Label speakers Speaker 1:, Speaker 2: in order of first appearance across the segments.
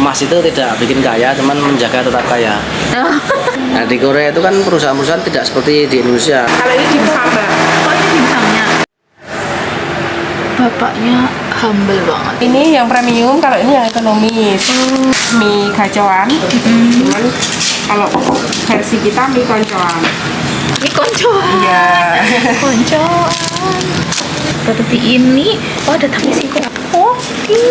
Speaker 1: emas itu tidak bikin kaya, cuman menjaga tetap kaya. Nah di Korea itu kan perusahaan-perusahaan tidak seperti di Indonesia.
Speaker 2: Kalau ini dimsum, Mbak.
Speaker 3: Oh ini dimsumnya. Bapaknya humble banget.
Speaker 2: Ini yang premium, kalau ini yang ekonomis. Mie gacoan. Cuman kalau versi kita mie koncoan.
Speaker 3: Ini koncoan.
Speaker 2: Iya.
Speaker 3: Koncoan. Seperti ini. Oh ada tapi sih kok. Oke.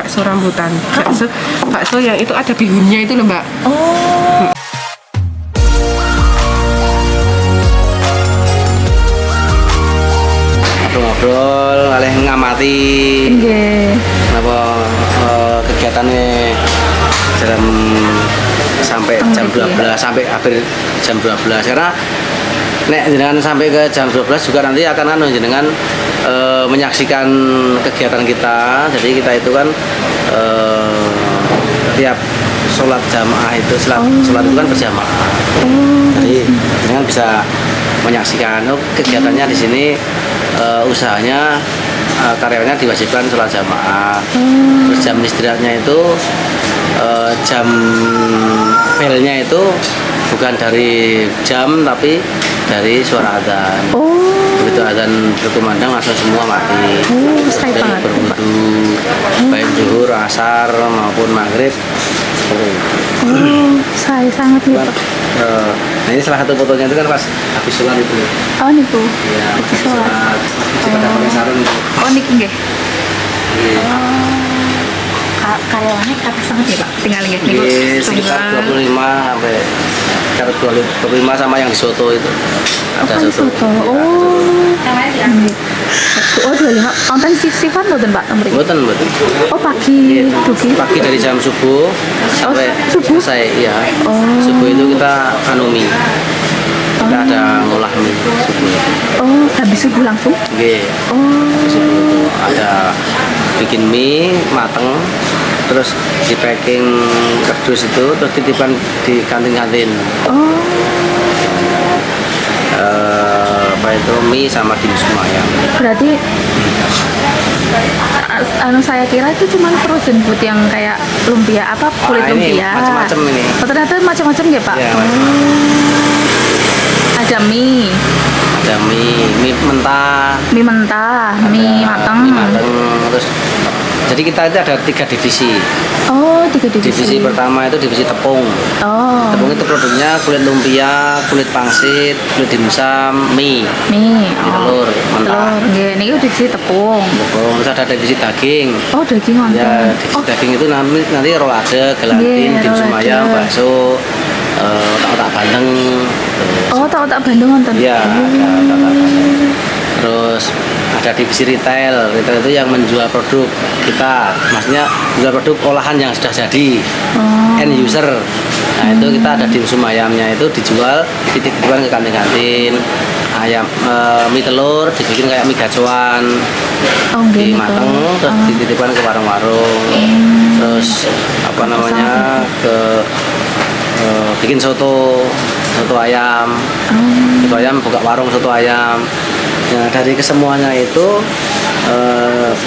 Speaker 2: Bakso rambutan. Bakso yang itu ada bihunnya itu loh, Mbak.
Speaker 3: Oh.
Speaker 1: Ngobrol, ngalih ngamati.
Speaker 3: Nggih.
Speaker 1: Kenapa kegiatannya dalam sampai jam 12 sampai hampir jam 12 karena nek jenengan sampai ke jam 12 juga nanti akan jenengan menyaksikan kegiatan kita. Jadi kita itu kan tiap sholat jamaah itu sholat itu kan berjamaah. Jadi jenengan bisa menyaksikan kegiatannya di sini. Usahanya karyawannya diwajibkan sholat jamaah. Terus jam istirahatnya itu jam belnya itu bukan dari jam tapi dari suara adzan. Begitu adzan berkumandang langsung semua mati.
Speaker 3: Saya banget.
Speaker 1: Berwudu, baik zuhur, asar maupun maghrib.
Speaker 3: Saya sangat lupa.
Speaker 1: Nah ini salah satu fotonya itu kan pas habis sholat itu.
Speaker 3: Oh nih Bu.
Speaker 1: Iya,
Speaker 3: Habis sholat.
Speaker 1: pada pakai sarung itu.
Speaker 3: Oh niki nggih.
Speaker 1: Iya.
Speaker 3: Karyawannya kata sangat ya Pak. Tinggal nggih niku.
Speaker 1: Sekitar 25 sampai sekitar 25 sama yang di soto itu. Ada soto.
Speaker 3: Oh. Oh 25. Konten sif-sifan mboten Pak nomor iki?
Speaker 1: Mboten.
Speaker 3: Oh pagi dugi.
Speaker 1: Pagi dari jam subuh sampai
Speaker 3: subuh?
Speaker 1: selesai ya.
Speaker 3: Oh.
Speaker 1: Subuh itu kita mie. Kita ada ngolah mie subuh.
Speaker 3: Oh, habis subuh langsung?
Speaker 1: Nggih.
Speaker 3: Oh.
Speaker 1: Subuh itu ada bikin mie mateng terus di packing kardus itu terus titipan di kantin-kantin.
Speaker 3: Oh.
Speaker 1: Apa itu mie sama dimsum ayam.
Speaker 3: Berarti saya kira itu cuma frozen food yang kayak lumpia apa kulit
Speaker 1: ini
Speaker 3: lumpia.
Speaker 1: macam-macam ini.
Speaker 3: Oh, ternyata macam-macam ya Pak.
Speaker 1: Ya,
Speaker 3: Ada mie,
Speaker 1: ada mie mentah,
Speaker 3: mie mentah, mie matang.
Speaker 1: terus jadi kita itu ada 3 divisi.
Speaker 3: Oh, 3 divisi.
Speaker 1: Divisi pertama itu divisi tepung.
Speaker 3: Oh.
Speaker 1: Tepung itu produknya kulit lumpia, kulit pangsit, kulit dimsum, mie.
Speaker 3: Mie.
Speaker 1: Telur mentah.
Speaker 3: Telur. Nggih, niki divisi tepung.
Speaker 1: Tepung, terus ada divisi daging.
Speaker 3: Oh, daging wonten.
Speaker 1: Ya, divisi daging itu nanti rolade, gelantin,
Speaker 3: Nggih,
Speaker 1: dimsum
Speaker 3: rolade.
Speaker 1: ayam, bakso, otak-otak bandeng.
Speaker 3: Oh, otak-otak Bandung wonten.
Speaker 1: Iya, ada otak-otak bandeng. Terus ada divisi retail itu yang menjual produk kita, maksudnya menjual produk olahan yang sudah jadi, end user. Nah itu kita ada dimsum ayamnya itu dijual titip-titipan ke kantin-kantin. Ayam mie telur dibikin kayak mie gacoan, dimateng terus dititipkan ke warung-warung. Terus apa namanya bikin soto ayam. Soto ayam buka warung soto ayam. Nah dari kesemuanya itu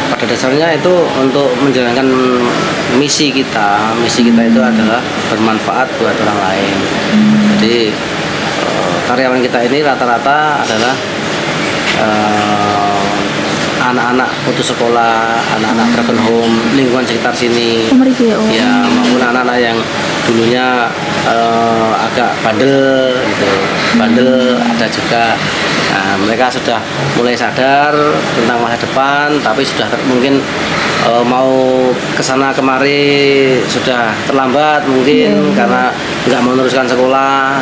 Speaker 1: pada dasarnya itu untuk menjalankan misi kita. Misi kita itu adalah bermanfaat buat orang lain. Jadi karyawan kita ini rata-rata adalah anak-anak putus sekolah, anak-anak broken home, lingkungan sekitar sini. Ya, maupun anak-anak yang dulunya agak bandel gitu. Bandel ada juga. Nah, mereka sudah mulai sadar tentang masa depan, tapi sudah mungkin mau kesana kemari sudah terlambat mungkin karena nggak meneruskan sekolah.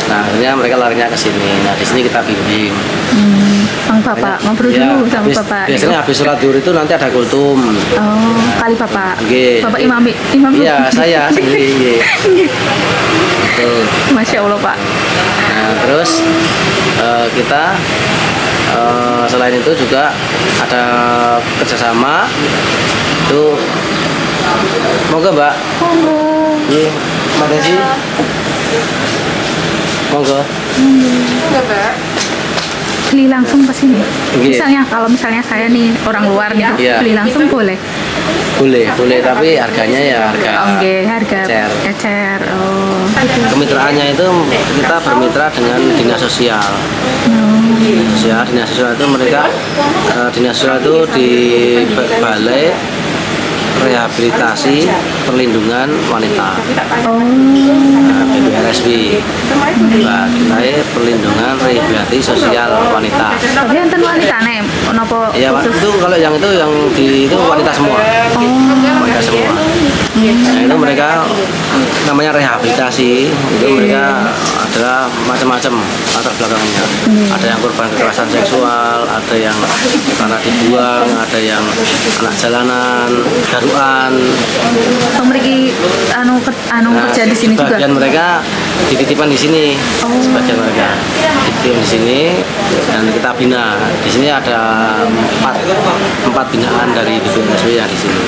Speaker 1: Nah, akhirnya mereka larinya ke sini. Nah, di sini kita bimbing.
Speaker 3: Bang Bapak ngobrol dulu sama Bapak.
Speaker 1: Biasanya habis sholat zuhur itu nanti ada kultum.
Speaker 3: Oh, kali Bapak.
Speaker 1: Nggih.
Speaker 3: Bapak imam.
Speaker 1: Iya, saya sendiri. Betul.
Speaker 3: Masya Allah Pak.
Speaker 1: Nah, terus kita selain itu juga ada kerjasama itu. Monggo Mbak.
Speaker 3: Monggo.
Speaker 1: Iya, makasih. Monggo.
Speaker 2: Mbak.
Speaker 3: Beli langsung ke sini.
Speaker 1: Iya.
Speaker 3: Misalnya kalau misalnya saya nih orang luar nih,
Speaker 1: Iya.
Speaker 3: beli langsung boleh.
Speaker 1: boleh tapi harganya ya harga
Speaker 3: Oke, harga
Speaker 1: ecer.
Speaker 3: ecer. Oh.
Speaker 1: Kemitraannya itu kita bermitra dengan dinas sosial. Dinas sosial itu mereka dinas sosial itu di balai rehabilitasi perlindungan wanita. BPRSW. Balai perlindungan rehabilitasi sosial wanita.
Speaker 3: Tapi enten wanita nih, napa
Speaker 1: Ya, Pak, itu kalau yang itu itu wanita semua. Wanita semua. Nah, itu mereka namanya rehabilitasi. Itu mereka adalah macam-macam latar belakangnya. Ada yang korban kekerasan seksual, ada yang karena dibuang, ada yang anak jalanan, garuan.
Speaker 3: Memiliki kerja di sini juga.
Speaker 1: Sebagian mereka dititipkan di sini. Sebagian mereka dititipkan di sini dan kita bina. Di sini ada empat binaan dari BPRSW yang di sini.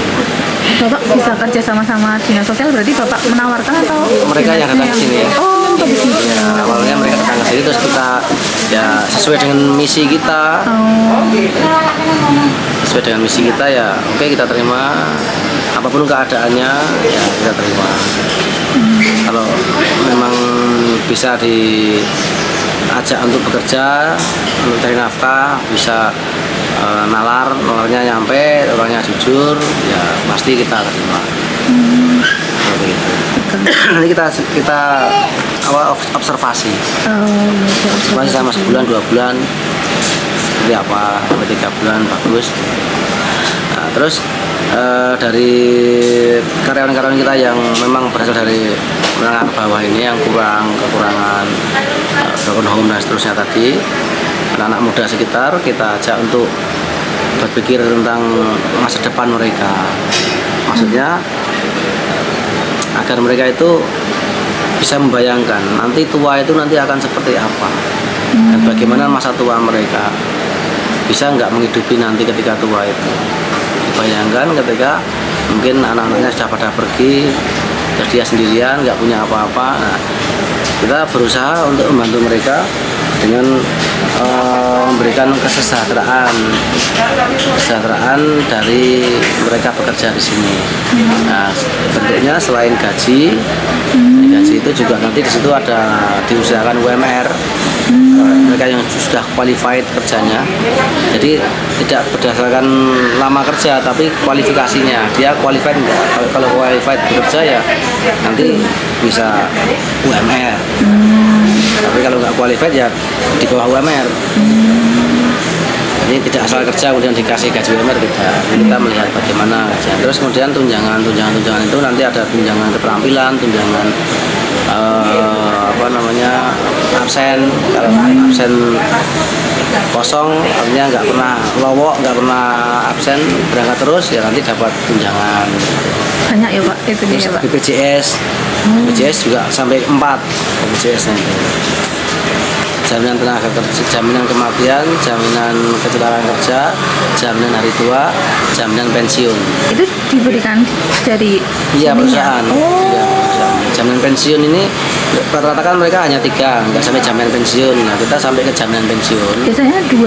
Speaker 3: Bapak bisa kerja sama-sama dinas sosial, berarti Bapak menawarkan atau
Speaker 1: Mereka yang datang ke sini.
Speaker 3: Oh, ke sini.
Speaker 1: Ya, awalnya mereka datang ke sini terus kita ya sesuai dengan misi kita. Sesuai dengan misi kita ya, oke kita terima apapun keadaannya ya kita terima. Kalau memang bisa diajak untuk bekerja, untuk cari nafkah, bisa nalarnya nyampe, orangnya jujur, ya pasti kita terima. Seperti itu. Nanti kita observasi. Observasi sama sebulan 2 bulan, seperti apa, sampai 3 bulan bagus. Nah, terus dari karyawan-karyawan kita yang memang berasal dari menengah ke bawah ini yang kekurangan broken home dan seterusnya tadi, anak-anak muda sekitar kita ajak untuk berpikir tentang masa depan mereka. Maksudnya agar mereka itu bisa membayangkan nanti tua itu nanti akan seperti apa dan bagaimana masa tua mereka, bisa nggak menghidupi nanti ketika tua itu. Bayangkan ketika mungkin anak-anaknya sudah pada pergi, terus dia sendirian nggak punya apa-apa. Nah, kita berusaha untuk membantu mereka dengan memberikan kesejahteraan dari mereka bekerja di sini. Nah, bentuknya selain gaji itu juga nanti di situ ada diusahakan UMR. Mereka yang sudah qualified kerjanya, jadi tidak berdasarkan lama kerja tapi kualifikasinya, dia qualified enggak. Kalau qualified bekerja ya nanti bisa UMR. Tapi kalau nggak qualified ya di bawah UMR. Jadi tidak asal kerja kemudian dikasih gaji UMR, tidak. Kita melihat bagaimana kerja. Terus kemudian tunjangan itu nanti ada tunjangan keterampilan, tunjangan absen. Kalau absen kosong artinya nggak pernah lowok, nggak pernah absen, berangkat terus ya nanti dapat tunjangan.
Speaker 3: Banyak ya Pak, itu dia Pak.
Speaker 1: BPJS juga sampai 4 BPJS-nya itu. Jaminan tenaga kerja, jaminan kematian, jaminan kecelakaan kerja, jaminan hari tua, jaminan pensiun.
Speaker 3: Itu diberikan dari
Speaker 1: perusahaan. Iya, perusahaan. Jaminan pensiun ini rata-rata kan mereka hanya 3, nggak sampai jaminan pensiun. Nah, kita sampai ke jaminan pensiun.
Speaker 3: Biasanya 2,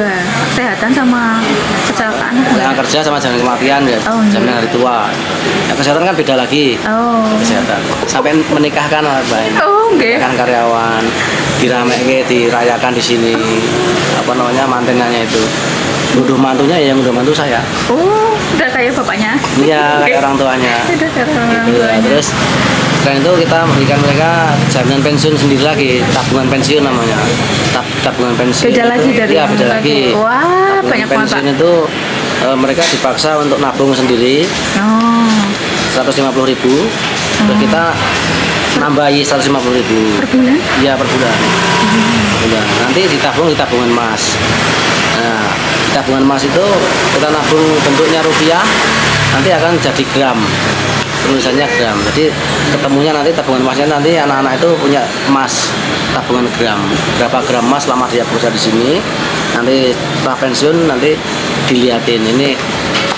Speaker 3: kesehatan sama kecelakaan.
Speaker 1: Kecelakaan kerja sama jaminan kematian ya, jaminan hari tua. Ya, kesehatan kan beda lagi. Kesehatan. Sampai menikahkan orang lain. Menikahkan karyawan, dirayakan di sini. Mantenannya itu. Unduh mantunya ya yang unduh mantu saya.
Speaker 3: Udah kayak bapaknya.
Speaker 1: Iya, kayak orang tuanya. Terus selain itu kita memberikan mereka jaminan pensiun sendiri lagi, tabungan pensiun namanya. Tabungan pensiun.
Speaker 3: Beda lagi dari
Speaker 1: Iya, beda lagi.
Speaker 3: Wah, banyak banget.
Speaker 1: Pensiun itu mereka dipaksa untuk nabung sendiri. 150.000. Terus kita nambahi 150.000
Speaker 3: per bulan?
Speaker 1: Iya, per bulan. Nanti ditabung di tabungan emas. Nah, di tabungan emas itu kita nabung bentuknya rupiah, nanti akan jadi gram. Tulisannya gram. Jadi ketemunya nanti tabungan emasnya nanti anak-anak itu punya emas tabungan gram. Berapa gram emas selama dia bekerja di sini. Nanti setelah pensiun nanti dilihatin ini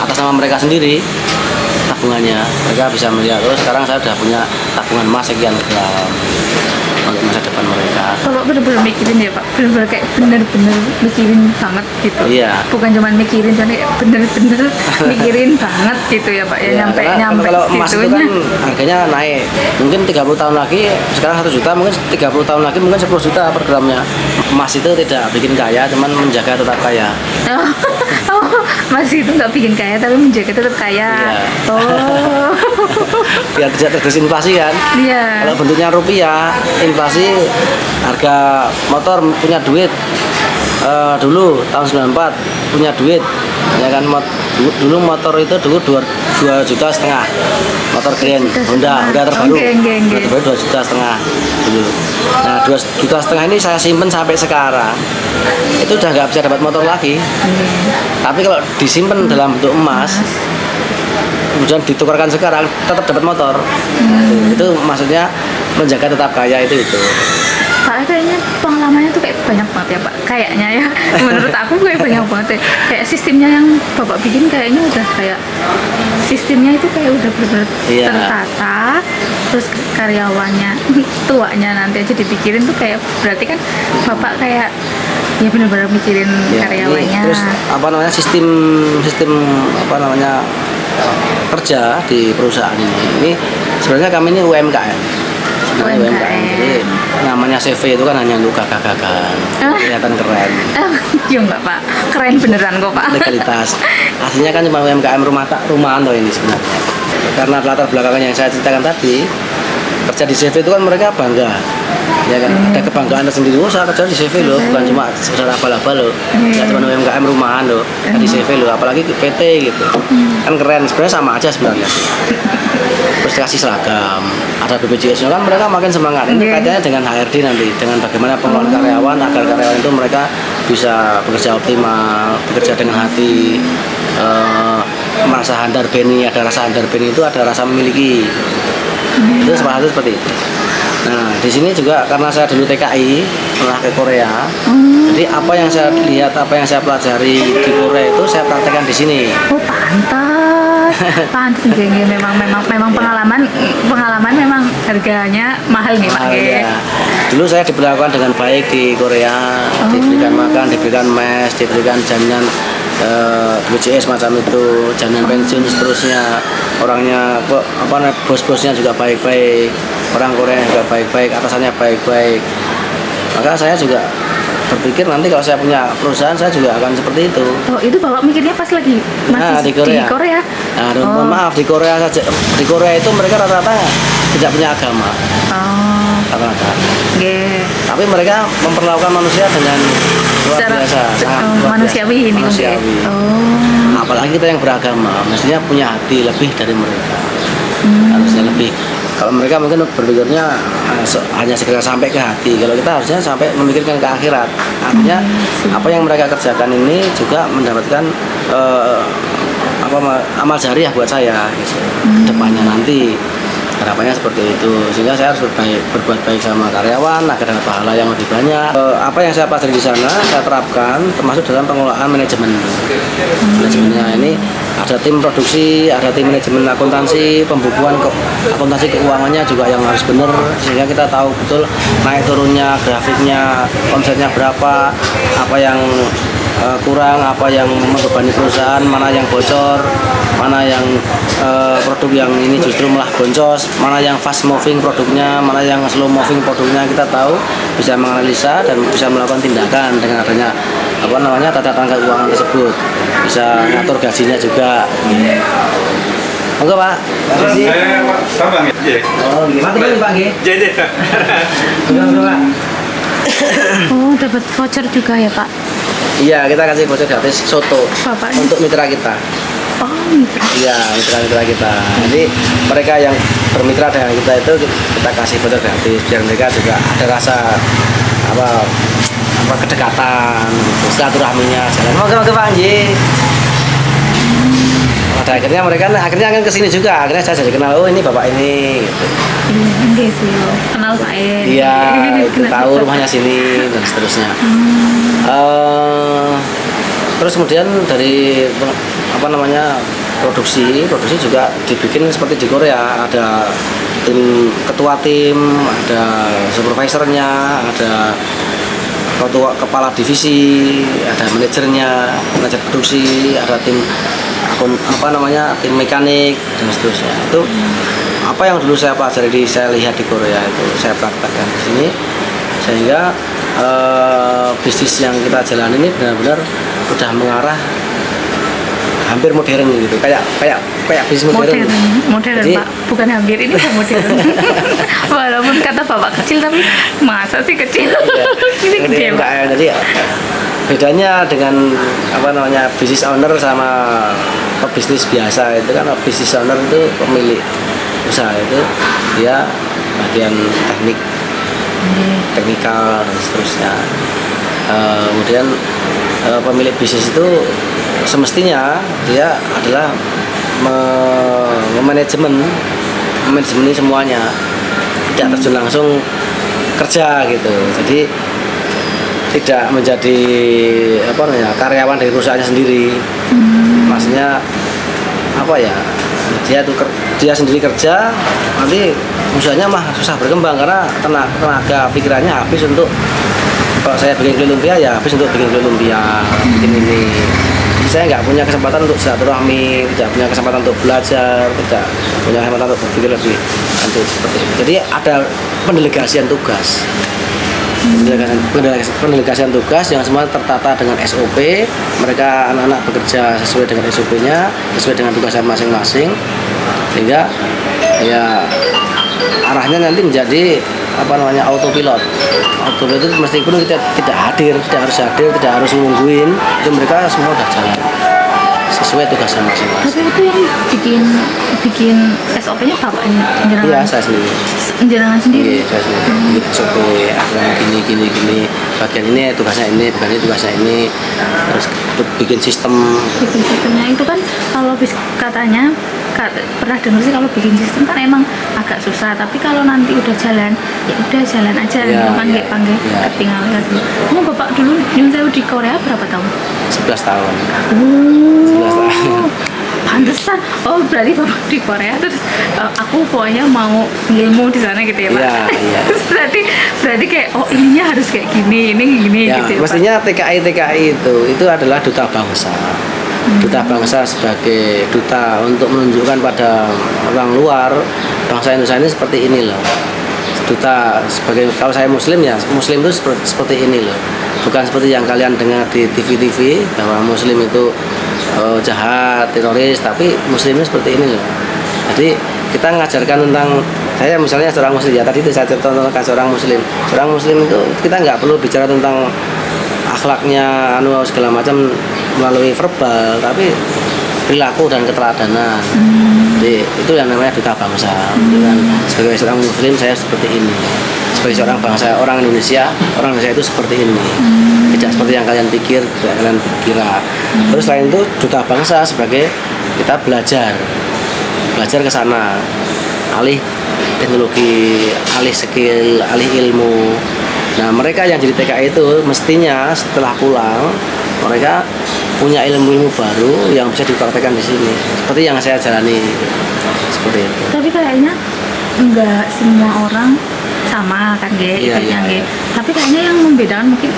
Speaker 1: atas nama mereka sendiri tabungannya. Mereka bisa melihat, sekarang saya sudah punya tabungan emas sekian gram. masa depan mereka.
Speaker 3: Kalau bener-bener mikirin ya Pak, bener-bener kayak bener-bener mikirin banget gitu.
Speaker 1: Iya.
Speaker 3: Bukan cuma mikirin, tapi bener-bener mikirin banget gitu ya Pak. Ya
Speaker 1: Iya,
Speaker 3: nyampe
Speaker 1: karena
Speaker 3: nyampe
Speaker 1: kalau emas itu kan
Speaker 3: situnya.
Speaker 1: harganya naik. Mungkin 30 tahun lagi sekarang 1 juta, mungkin 30 tahun lagi mungkin 10 juta per gramnya. Emas itu tidak bikin kaya, cuman menjaga tetap kaya.
Speaker 3: Oh, masih itu nggak bikin kaya tapi menjaga tetap kaya.
Speaker 1: Iya.
Speaker 3: Oh,
Speaker 1: Biar tidak tergerus inflasi kan.
Speaker 3: iya.
Speaker 1: Kalau bentuknya rupiah, inflasi harga motor punya duit dulu tahun 94 punya duit ya kan, dulu motor itu dulu 2,5 juta motor Grand Honda terbaru.
Speaker 3: Oke.
Speaker 1: Terbaru 2,5 juta dulu. Nah 2,5 juta ini saya simpen sampai sekarang, itu udah nggak bisa dapat motor lagi. Tapi kalau disimpan dalam bentuk emas, kemudian ditukarkan sekarang tetap dapat motor. Itu maksudnya menjaga tetap kaya itu.
Speaker 3: Pak kayaknya pengalamannya tuh kayak banyak banget ya Pak. Kayaknya ya, menurut aku kayak banyak banget ya. Kayak sistemnya yang Bapak bikin kayaknya udah kayak sistemnya itu kayak udah benar-benar
Speaker 1: Iya.
Speaker 3: tertata. Terus karyawannya, tuanya nanti aja dipikirin tuh kayak berarti kan Bapak kayak ya benar-benar mikirin
Speaker 1: Ya,
Speaker 3: karyawannya.
Speaker 1: terus sistem apa namanya kerja di perusahaan ini sebenarnya kami ini UMKM. Sebenarnya UMKM. Jadi namanya CV itu kan hanya untuk gagah-gagahan, kelihatan keren,
Speaker 3: Ya enggak Pak, keren beneran kok Pak.
Speaker 1: legalitas. Aslinya kan cuma UMKM rumahan toh ini sebenarnya. Karena latar belakangnya yang saya ceritakan tadi, kerja di CV itu kan mereka bangga, ya kan, ada kebanggaan tersendiri. Oh saya kerja di CV loh, bukan cuma sekedar abal-abal loh, nggak cuma UMKM rumahan loh, di CV loh, apalagi PT gitu, kan keren. Sebenarnya sama aja sebenarnya. Terus dikasih seragam, ada BPJS kan mereka makin semangat. Ini kaitannya dengan HRD nanti, dengan bagaimana pengelolaan karyawan agar karyawan itu mereka bisa bekerja optimal, bekerja dengan hati, merasa handar beni, ada rasa handar beni itu ada rasa memiliki. Itu salah satu seperti itu. Nah di sini juga karena saya dulu TKI pernah ke Korea, jadi apa yang saya lihat, apa yang saya pelajari di Korea itu saya praktekkan di sini.
Speaker 3: Oh pantas, pantas nggih, memang pengalaman memang harganya mahal nih Pak.
Speaker 1: Mahal,
Speaker 3: Nggih.
Speaker 1: ya. Dulu saya diperlakukan dengan baik di Korea, diberikan makan, diberikan mes, diberikan jaminan BPJS macam itu, jaminan pensiun seterusnya. Orangnya bos-bosnya juga baik-baik, orang Korea juga baik-baik, atasannya baik-baik. Maka saya juga berpikir nanti kalau saya punya perusahaan saya juga akan seperti itu.
Speaker 3: Oh itu Bapak mikirnya pas lagi masih
Speaker 1: Di Korea. Nah, mohon maaf di Korea saja. Di Korea itu mereka rata-rata tidak punya agama.
Speaker 3: Oh,
Speaker 1: Rata-rata.
Speaker 3: nggih.
Speaker 1: Tapi mereka memperlakukan manusia dengan luar biasa, sangat luar
Speaker 3: manusiawi
Speaker 1: biasa.
Speaker 3: ini
Speaker 1: Manusiawi.
Speaker 3: Oh.
Speaker 1: Apalagi kita yang beragama, mestinya punya hati lebih dari mereka. Harusnya lebih. Kalau mereka mungkin berpikirnya hanya sekedar sampai ke hati. Kalau kita harusnya sampai memikirkan ke akhirat. Artinya apa yang mereka kerjakan ini juga mendapatkan amal jariah buat saya gitu. Depannya nanti. Harapannya seperti itu, sehingga saya harus berbuat baik sama karyawan agar dapat pahala yang lebih banyak. Apa yang saya pelajari di sana saya terapkan, termasuk dalam pengelolaan manajemen. Manajemennya ini ada tim produksi, ada tim manajemen akuntansi, pembukuan akuntansi keuangannya juga yang harus benar, sehingga kita tahu betul naik turunnya, grafiknya, omsetnya berapa, apa yang kurang, apa yang membebani perusahaan, mana yang bocor, mana yang produk yang ini justru malah boncos, mana yang fast moving produknya, mana yang slow moving produknya, kita tahu, bisa menganalisa dan bisa melakukan tindakan dengan adanya tata tangga keuangan tersebut, bisa ngatur gajinya juga. Monggo Pak.
Speaker 4: Saya Bambang ya.
Speaker 1: Oh, gimana nih Pak?
Speaker 4: Jadi.
Speaker 1: Pak.
Speaker 3: Oh, dapat voucher juga ya Pak?
Speaker 1: Iya, kita kasih voucher gratis soto
Speaker 3: Bapak.
Speaker 1: untuk mitra kita.
Speaker 3: Oh, mitra.
Speaker 1: Iya, mitra-mitra kita. Jadi mereka yang bermitra dengan kita itu kita kasih voucher gratis biar mereka juga ada rasa kedekatan, silaturahminya jalan. Moga-moga Pak Anji. Pada akhirnya mereka akan kesini juga. Akhirnya saya jadi kenal, oh ini bapak ini. Gitu.
Speaker 3: Enggak sih, kenal Pak En.
Speaker 1: Iya, itu tahu rumahnya sini dan seterusnya. Terus kemudian dari produksi juga dibikin seperti di Korea, ada ketua tim, ada supervisornya, ada kepala divisi, ada manajer produksi, ada tim tim mekanik dan seterusnya. Itu apa yang dulu saya pelajari saya lihat di Korea itu saya praktekkan di sini, sehingga bisnis yang kita jalan ini benar-benar udah mengarah hampir modern gitu, kayak bisnis modern.
Speaker 3: Modern
Speaker 1: Jadi,
Speaker 3: Pak, bukan hampir, ini udah modern. Walaupun kata Bapak kecil, tapi masa sih kecil? Ini gede Pak.
Speaker 1: Jadi bedanya dengan bisnis owner sama pebisnis biasa itu kan, bisnis owner itu pemilik usaha, itu dia bagian teknikal dan seterusnya. Kemudian pemilik bisnis itu semestinya dia adalah memanajemen ini semuanya, tidak terjun langsung kerja gitu. Jadi tidak menjadi karyawan dari perusahaannya sendiri. Maksudnya dia sendiri kerja, nanti usahanya mah susah berkembang karena tenaga pikirannya habis untuk, kalau saya bikin kue lumpia ya habis untuk bikin kue lumpia, bikin ini. Saya nggak punya kesempatan untuk silaturahmi, tidak punya kesempatan untuk belajar, tidak punya kesempatan untuk berpikir lebih lanjut seperti itu. Jadi ada pendelegasian tugas. Pendelegasian tugas yang semua tertata dengan SOP. Mereka anak-anak bekerja sesuai dengan SOP-nya, sesuai dengan tugasnya masing-masing, sehingga ya arahnya nanti menjadi autopilot. Autopilot itu meskipun kita tidak harus hadir, tidak harus nungguin, itu mereka semua udah jalan sesuai tugasnya masing-masing.
Speaker 3: Tapi itu yang bikin SOP-nya Bapak jenengan?
Speaker 1: Iya, saya sendiri.
Speaker 3: Jenengan sendiri?
Speaker 1: Iya, saya sendiri. Bikin SOP, gini. Bagian ini tugasnya ini, bagian ini tugasnya ini. Terus bikin sistem.
Speaker 3: Bikin sistemnya itu kan kalau katanya pernah dengar sih, kalau bikin sistem kan emang agak susah, tapi kalau nanti udah jalan ya udah jalan aja, panggil ketinggalan lagi. Kamu Bapak dulu nyun sewu di Korea berapa tahun?
Speaker 1: 11 tahun.
Speaker 3: 11 tahun. Pantesan. Oh, berarti Bapak di Korea terus aku pokoknya mau ilmu di sana gitu ya Pak.
Speaker 1: Iya.
Speaker 3: Terus berarti kayak ininya harus kayak gini, ini
Speaker 1: Ya,
Speaker 3: gitu ya,
Speaker 1: mestinya TKI itu adalah duta bangsa. Duta bangsa sebagai duta untuk menunjukkan pada orang luar bangsa Indonesia ini seperti ini loh. Duta sebagai, kalau saya muslim ya, muslim itu seperti ini loh. Bukan seperti yang kalian dengar di TV bahwa muslim itu jahat, teroris, tapi muslim itu seperti ini loh. Jadi kita mengajarkan tentang, saya misalnya seorang muslim ya, tadi itu saya contohkan seorang muslim itu kita nggak perlu bicara tentang akhlaknya segala macam melalui verbal, tapi perilaku dan keteladanan. Jadi itu yang namanya duta bangsa. Sebagai seorang muslim saya seperti ini, sebagai seorang bangsa orang Indonesia itu seperti ini, tidak seperti yang kalian pikir, tidak kalian kira. Terus selain itu duta bangsa sebagai kita belajar ke sana, alih teknologi, alih skill, alih ilmu. Nah, mereka yang jadi TKI itu mestinya setelah pulang mereka punya ilmu-ilmu baru yang bisa dipraktekkan di sini. Seperti yang saya jalani, seperti itu.
Speaker 3: Tapi kayaknya enggak semua orang sama kan
Speaker 1: Iya.
Speaker 3: Tapi kayaknya yang membedakan mungkin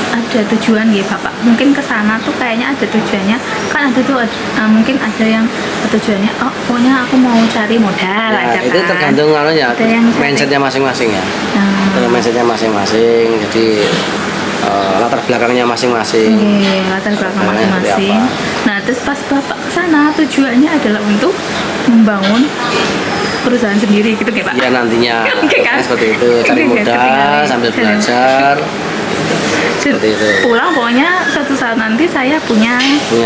Speaker 3: ada tujuan Bapak. Mungkin ke sana tuh kayaknya ada tujuannya. Kan ada tuh mungkin ada yang tujuannya pokoknya aku mau cari modal aja kan.
Speaker 1: Itu tergantung mindsetnya masing-masing ya. Mindsetnya masing-masing. Jadi latar belakangnya masing-masing.
Speaker 3: Latar belakang masing-masing. Nah, terus pas Bapak ke sana tujuannya adalah untuk membangun perusahaan sendiri gitu Pak?
Speaker 1: Iya, nantinya
Speaker 3: kan?
Speaker 1: Seperti itu, cari modal sambil belajar. Seperti itu.
Speaker 3: Pulang pokoknya suatu saat nanti saya punya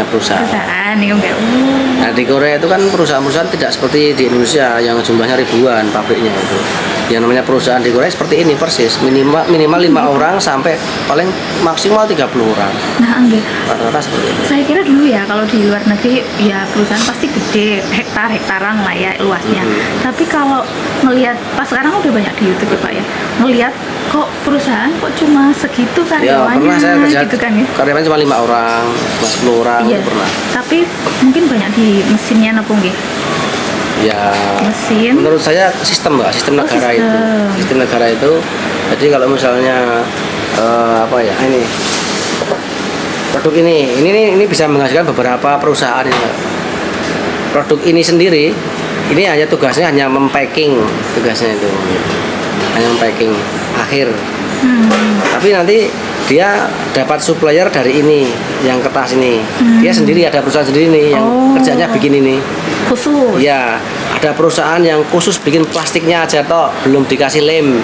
Speaker 3: perusahaan nih kayak.
Speaker 1: Nah, di Korea itu kan perusahaan-perusahaan tidak seperti di Indonesia yang jumlahnya ribuan pabriknya itu. Yang namanya perusahaan di Korea seperti ini persis, minimal 5 orang sampai paling maksimal 30 orang.
Speaker 3: Nah, enggak.
Speaker 1: Rata-rata seperti itu.
Speaker 3: Saya kira dulu ya kalau di luar negeri ya perusahaan pasti gede, hektaran lah ya luasnya. Tapi kalau ngelihat pas sekarang udah banyak di YouTube ya Pak ya, ngelihat kok perusahaan kok cuma segitu karyawannya,
Speaker 1: pernah saya kerja
Speaker 3: gitu kan ya.
Speaker 1: Karyawannya cuma 5 orang, cuma 10 orang,
Speaker 3: Iya.
Speaker 1: pernah.
Speaker 3: Tapi mungkin banyak di mesinnya napa nggih?
Speaker 1: Ya,
Speaker 3: Mesin.
Speaker 1: menurut saya sistem Mbak, sistem
Speaker 3: Oh,
Speaker 1: negara
Speaker 3: sistem.
Speaker 1: itu. Sistem negara itu. Jadi kalau misalnya apa ya, ini produk ini bisa menghasilkan beberapa perusahaan ya, Mbak. Produk ini sendiri, ini hanya tugasnya hanya mempacking, tugasnya itu hanya mempacking akhir. Tapi nanti dia dapat supplier dari ini, yang kertas ini. Dia sendiri ada perusahaan sendiri nih yang kerjanya bikin ini.
Speaker 3: Khusus.
Speaker 1: Ya, ada perusahaan yang khusus bikin plastiknya aja toh, belum dikasih lem.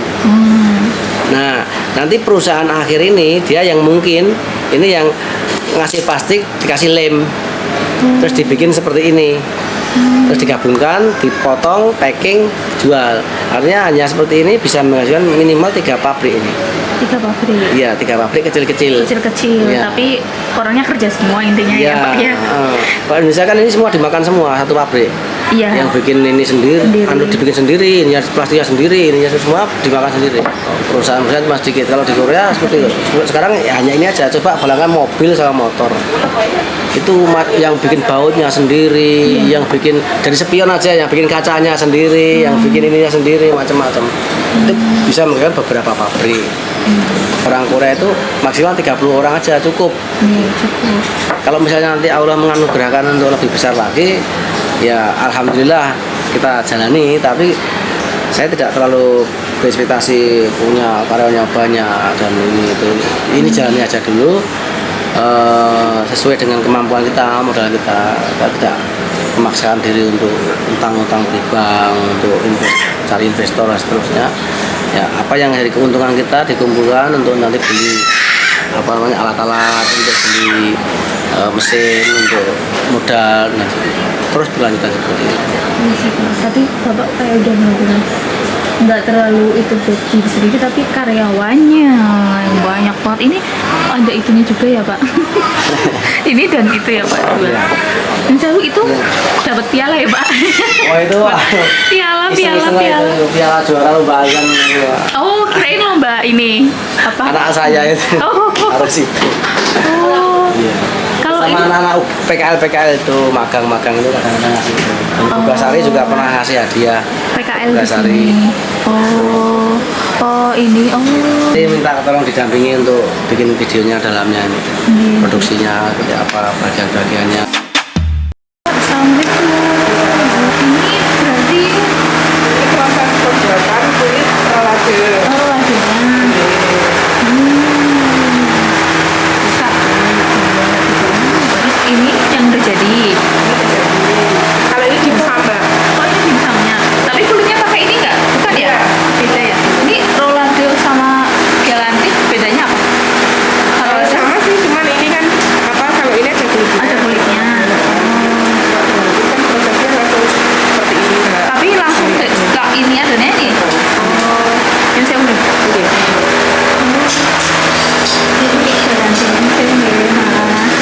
Speaker 1: Nah, nanti perusahaan akhir ini dia yang mungkin ini yang ngasih plastik dikasih lem. Terus dibikin seperti ini. Terus digabungkan, dipotong, packing, jual. Artinya hanya seperti ini bisa menghasilkan minimal 3 pabrik ini.
Speaker 3: 3 pabrik.
Speaker 1: Iya, 3 pabrik kecil-kecil.
Speaker 3: Kecil-kecil,
Speaker 1: Iya.
Speaker 3: tapi orangnya kerja semua intinya ya, Pak ya.
Speaker 1: Kalau Indonesia kan ini semua dimakan semua satu pabrik.
Speaker 3: Iya.
Speaker 1: Yang bikin ini sendiri, anu dibikin sendiri, ini plastiknya sendiri, ini semua dimakan sendiri. Perusahaan-perusahaan masih sedikit. Kalau di Korea seperti itu. Sekarang ya hanya ini aja. Coba bayangkan mobil sama motor. Itu yang bikin bautnya sendiri, yang bikin dari spion aja, yang bikin kacanya sendiri, yang bikin ininya sendiri, macam-macam. Itu bisa menggunakan beberapa pabrik. Orang Korea itu maksimal 30 orang aja cukup.
Speaker 3: Cukup.
Speaker 1: Kalau misalnya nanti Allah menganugerahkan untuk lebih besar lagi, ya alhamdulillah kita jalani. Tapi saya tidak terlalu berekspektasi punya karyawannya banyak dan ini itu. Ini jalani aja dulu sesuai dengan kemampuan kita, modal kita. Kita tidak memaksakan diri untuk utang-utang di bank, untuk cari investor dan seterusnya. Ya, apa yang dari keuntungan kita dikumpulkan untuk nanti beli apa namanya alat-alat, untuk beli mesin, untuk modal, nah, terus berlanjutan seperti itu.
Speaker 3: Tapi Bapak kayak udah bilang nggak terlalu itu buat diri sendiri, tapi karyawannya yang banyak banget. Ini ada itunya juga ya Pak. Ini dan itu ya Pak. Dan selalu itu dapat piala ya Pak.
Speaker 1: Oh itu
Speaker 3: piala
Speaker 1: piala juara lomba azan.
Speaker 3: Oh kirain lomba ini apa?
Speaker 1: Anak saya itu
Speaker 3: Oh.
Speaker 1: harus itu.
Speaker 3: Oh.
Speaker 1: Iya.
Speaker 3: Kalau
Speaker 1: Sama
Speaker 3: ini
Speaker 1: anak-anak PKL itu magang-magang itu kadang-kadang ngasih itu. Tugasari juga pernah ngasih hadiah.
Speaker 3: PKL di
Speaker 1: Tugasari.
Speaker 3: sini. Oh ini
Speaker 1: Saya minta tolong didampingi untuk bikin videonya dalamnya ini. Produksinya seperti apa, bagian-bagiannya.
Speaker 3: Assalamualaikum. Ini berarti
Speaker 2: Ini proses pembuatan kulit rolade.
Speaker 3: lagunya. Terus ini yang udah jadi.
Speaker 2: Kalau ini dimsum, Mbak.
Speaker 3: Oh ini dimsumnya. Tapi kulitnya pakai ini nggak? Bukan ya? Beda ya. Ini rolade sama galantik bedanya apa? Kalau
Speaker 2: Sama sih, cuman ini kan apa? Kalau ini ada kulitnya.
Speaker 3: ada kulitnya.
Speaker 2: Kan prosesnya langsung seperti ini, Mbak.
Speaker 3: Tapi langsung ke ini adanya ini. Oh, yang saya udah.
Speaker 2: Oke.
Speaker 3: Ini galantiknya saya nggak mas.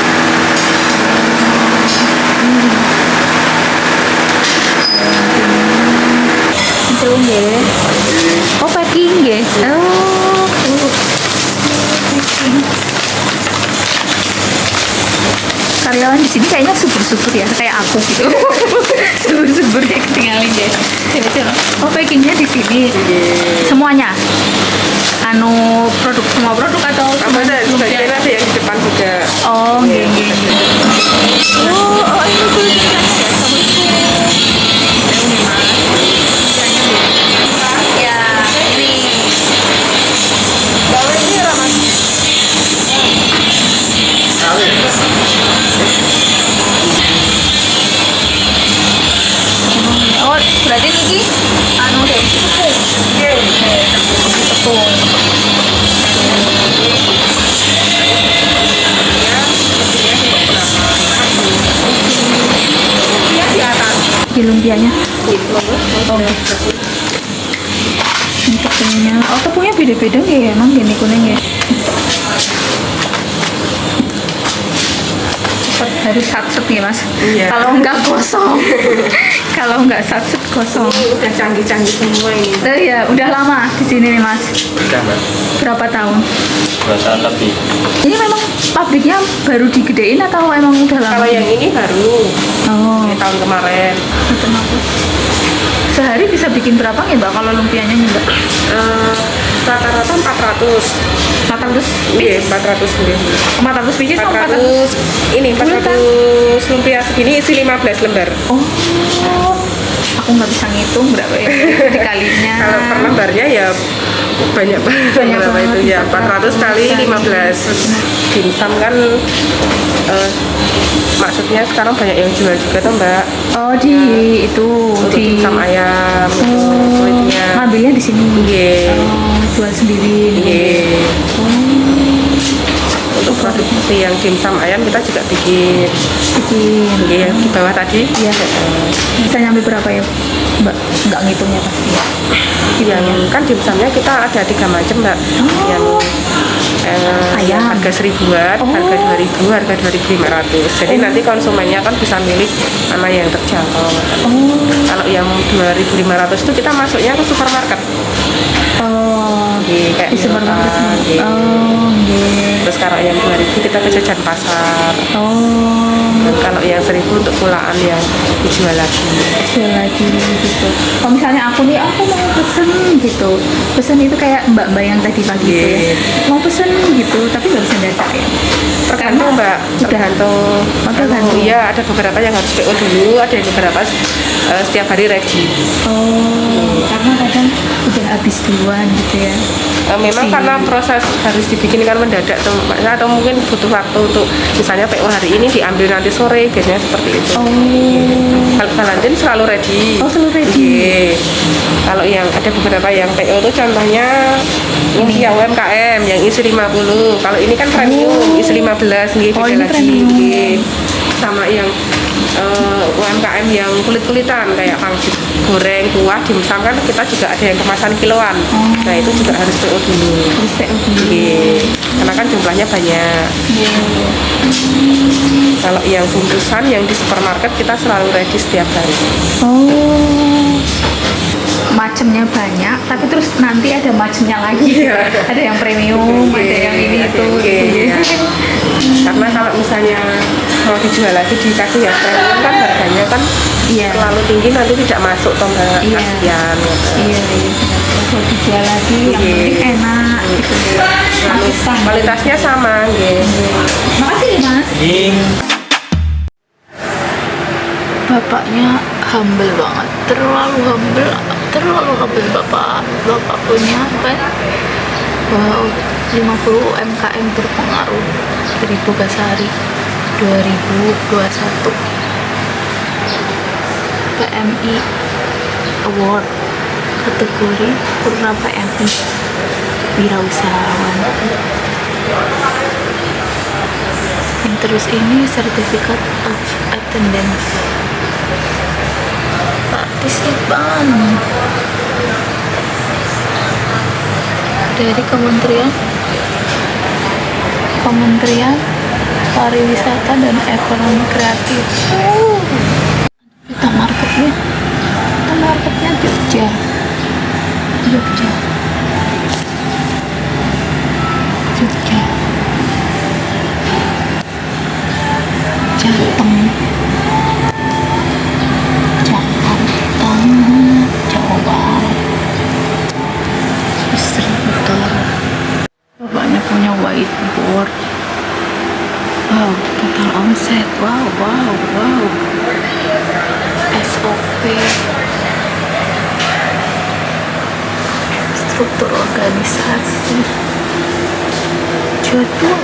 Speaker 3: Itu nggih. Oh, packing nggih. Oh. Packing. Karyawan di sini kayaknya subur-subur ya, kayak aku gitu. Subur-subur ya ketinggalan deh. Coba. Oh, packingnya di sini. Semuanya. Anu semua produk atau
Speaker 2: Sama ada sebagian ada yang di depan juga.
Speaker 3: Oh, nggih nggih nggih. Oh, ini kulitnya ya, Assalamualaikum. Ini Mas. Ya, ini.
Speaker 2: Kalau ini ramah.
Speaker 3: Oh, berarti ini anu deh. Tepung.
Speaker 2: Di atas.
Speaker 3: Di lumpianya. Oh. Ini tepungnya. Oh, tepungnya beda-beda nggak ya? Emang gini kuning ya? Cepet harus satset nih mas.
Speaker 2: Iya.
Speaker 3: Kalau nggak kosong. Kalau nggak satset kosong.
Speaker 2: Ini udah canggih-canggih semua ini.
Speaker 3: Oh iya, udah lama di sini nih mas.
Speaker 4: Udah Mbak,
Speaker 3: Berapa tahun?
Speaker 4: 2 tahun lebih.
Speaker 3: Ini memang pabriknya baru digedein atau emang udah lama?
Speaker 2: Kalau yang ini baru
Speaker 3: Oh,
Speaker 2: ini tahun kemarin.
Speaker 3: itu apa? bikin berapa nih Mbak kalau lumpianya nih Mbak?
Speaker 2: Rata-rata 400.
Speaker 3: 400
Speaker 2: Iya, 400 nih.
Speaker 3: 400 biji sama
Speaker 2: 400 ini 400 lumpia segini isi 15 lembar.
Speaker 3: Oh, aku nggak bisa ngitung berapa ya dikalinya.
Speaker 2: Kalau per lembarnya ya banyak banget.
Speaker 3: Banyak
Speaker 2: Berapa
Speaker 3: banget,
Speaker 2: itu ya? 400 kali 15. Dimsum kan maksudnya sekarang banyak yang jual juga tuh Mbak.
Speaker 3: Oh di itu
Speaker 2: Untuk
Speaker 3: di
Speaker 2: dimsum ayam itu
Speaker 3: Oh,
Speaker 2: kulitnya.
Speaker 3: ngambilnya di sini.
Speaker 2: Iya.
Speaker 3: Oh, jual sendiri.
Speaker 2: Iya. Untuk produksi yang dimsum ayam kita juga bikin.
Speaker 3: Bikin.
Speaker 2: Iya, di bawah tadi.
Speaker 3: Iya. Bisa nyampe berapa ya Mbak? Nggak ngitungnya pasti.
Speaker 2: Yang kan dimsumnya kita ada 3 macam Mbak. Yang
Speaker 3: Ayam.
Speaker 2: harga 1000-an, harga 2000, harga 2500. Jadi nanti konsumennya kan bisa milih mana yang terjangkau. Kalau yang 2500 itu kita masuknya ke supermarket.
Speaker 3: Oh,
Speaker 2: Kayak
Speaker 3: di supermarket.
Speaker 2: Milo, gitu.
Speaker 3: Oh, iya.
Speaker 2: Terus kalau yang 2000 kita ke jajan pasar.
Speaker 3: Oh,
Speaker 2: Dan kalau yang 1000 untuk pulaan yang dijual lagi.
Speaker 3: jual lagi gitu. Kalau misalnya aku nih, aku mau pesen gitu. Pesen itu kayak mbak-mbak yang tadi pagi itu ya.
Speaker 2: Iya.
Speaker 3: Mau pesen gitu, tapi nggak bisa dadak ya.
Speaker 2: Tergantung Mbak, tergantung.
Speaker 3: tergantung.
Speaker 2: Iya, ada beberapa yang harus PO dulu, ada yang beberapa setiap hari ready.
Speaker 3: Oh, karena kadang udah habis duluan gitu ya.
Speaker 2: Memang karena proses harus dibikin kan mendadak tuh, atau mungkin butuh waktu untuk misalnya PO hari ini diambil nanti sore, biasanya seperti itu.
Speaker 3: Oh,
Speaker 2: Kalau Valentine selalu ready.
Speaker 3: Oh, selalu ready.
Speaker 2: Iya. Kalau yang ada beberapa yang PO itu contohnya ini yang UMKM yang isi 50. Kalau ini kan premium isi 15 nih,
Speaker 3: Oh,
Speaker 2: beda
Speaker 3: ini
Speaker 2: lagi.
Speaker 3: premium.
Speaker 2: Iya. Sama yang UMKM yang kulit-kulitan kayak pangsit goreng, kuah, dimsum kan kita juga ada yang kemasan kiloan. Nah, itu juga harus PO dulu.
Speaker 3: harus PO dulu.
Speaker 2: Iya. Karena kan jumlahnya banyak. Kalau yang bungkusan yang di supermarket kita selalu ready setiap hari.
Speaker 3: Oh, macamnya banyak, tapi terus nanti ada macamnya lagi.
Speaker 2: Iya.
Speaker 3: Ada yang premium, ada yang ini itu.
Speaker 2: Iya. Karena kalau misalnya mau dijual lagi dikasih yang premium kan harganya kan
Speaker 3: Iya.
Speaker 2: terlalu tinggi nanti tidak masuk toh Mbak.
Speaker 3: Iya.
Speaker 2: Kasihan.
Speaker 3: Iya, iya. Kalau dijual lagi, yang
Speaker 2: Iya.
Speaker 3: penting enak. Gitu. Masih sama.
Speaker 2: Kualitasnya sama, gitu.
Speaker 3: Makasih Mas. Bapaknya humble banget, terlalu humble bapak punya kan. Wow, 50 UMKM berpengaruh dari Bogasari 2021 PMI Award kategori Purna PMI Wirausahawan. Yang terus ini Certificate of Attendance partisipan dari Kementerian Pariwisata dan Ekonomi Kreatif. Kita marketnya Jogja. Jateng, Jakarta, Jawa Barat, distributor. Bapaknya punya whiteboard. Wow, total omset. Wow. SOP, struktur organisasi, jadwal